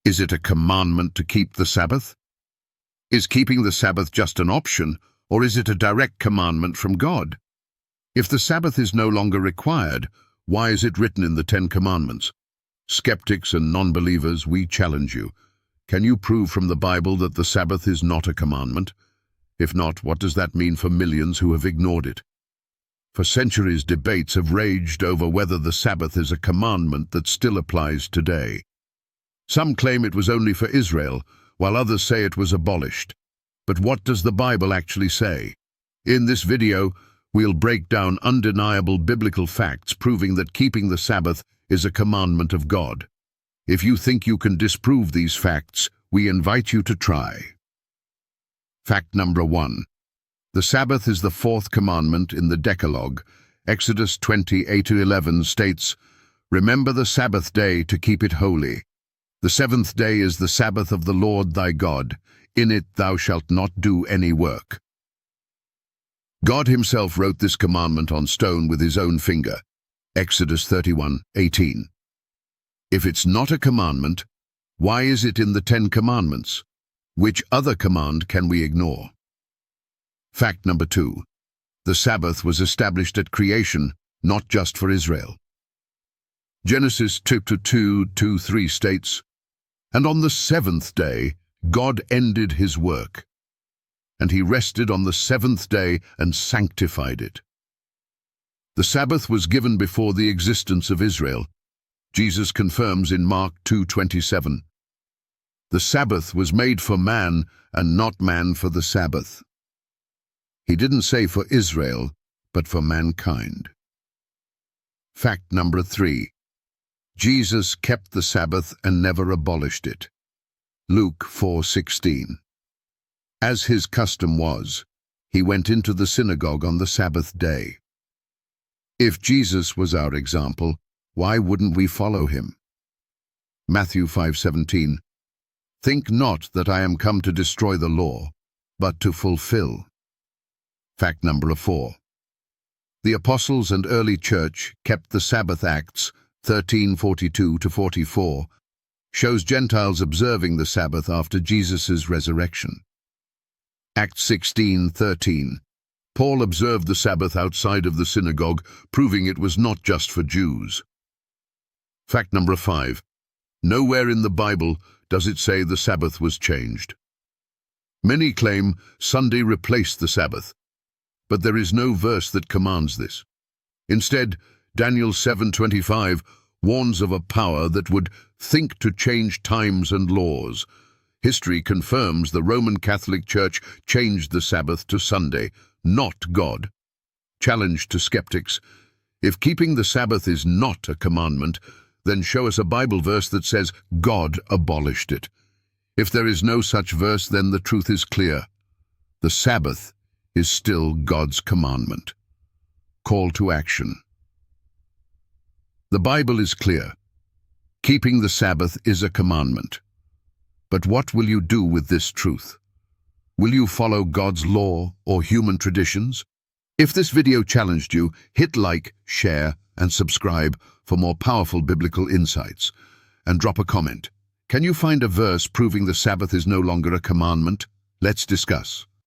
Is it a commandment to keep the Sabbath? Is keeping the Sabbath just an option, or is it a direct commandment from God? If the Sabbath is no longer required, why is it written in the Ten Commandments? Skeptics and non-believers, we challenge you. Can you prove from the Bible that the Sabbath is not a commandment? If not, what does that mean for millions who have ignored it? For centuries, debates have raged over whether the Sabbath is a commandment that still applies today. Some claim it was only for Israel, while others say it was abolished. But what does the Bible actually say? In this video, we'll break down undeniable biblical facts proving that keeping the Sabbath is a commandment of God. If you think you can disprove these facts, we invite you to try. Fact number 1. The Sabbath is the fourth commandment in the Decalogue. Exodus 20:8-11 states, "Remember the Sabbath day to keep it holy. The seventh day is the Sabbath of the Lord thy God. In it thou shalt not do any work." God himself wrote this commandment on stone with his own finger. Exodus 31:18. If it's not a commandment, why is it in the Ten Commandments? Which other command can we ignore? Fact number 2. The Sabbath was established at creation, not just for Israel. Genesis 2:2-3 states, "And on the seventh day God ended his work, and he rested on the seventh day and sanctified it." The Sabbath was given before the existence of Israel. Jesus confirms in Mark 2:27, "The Sabbath was made for man, and not man for the Sabbath." He didn't say for Israel, but for mankind. Fact number 3. Jesus kept the Sabbath and never abolished it. Luke 4:16. As his custom was, he went into the synagogue on the Sabbath day. If Jesus was our example, why wouldn't we follow him? Matthew 5:17. "Think not that I am come to destroy the law, but to fulfill." Fact number 4. The apostles and early church kept the Sabbath. Acts 13:42-44 shows Gentiles observing the Sabbath after Jesus' resurrection. Acts 16:13. Paul observed the Sabbath outside of the synagogue, proving it was not just for Jews. Fact number 5. Nowhere in the Bible does it say the Sabbath was changed. Many claim Sunday replaced the Sabbath, but there is no verse that commands this. Instead, Daniel 7:25 warns of a power that would think to change times and laws. History confirms the Roman Catholic Church changed the Sabbath to Sunday, not God. Challenge to skeptics: if keeping the Sabbath is not a commandment, then show us a Bible verse that says God abolished it. If there is no such verse, then the truth is clear. The Sabbath is still God's commandment. Call to action. The Bible is clear. Keeping the Sabbath is a commandment. But what will you do with this truth? Will you follow God's law or human traditions? If this video challenged you, hit like, share, and subscribe for more powerful biblical insights. And drop a comment. Can you find a verse proving the Sabbath is no longer a commandment? Let's discuss.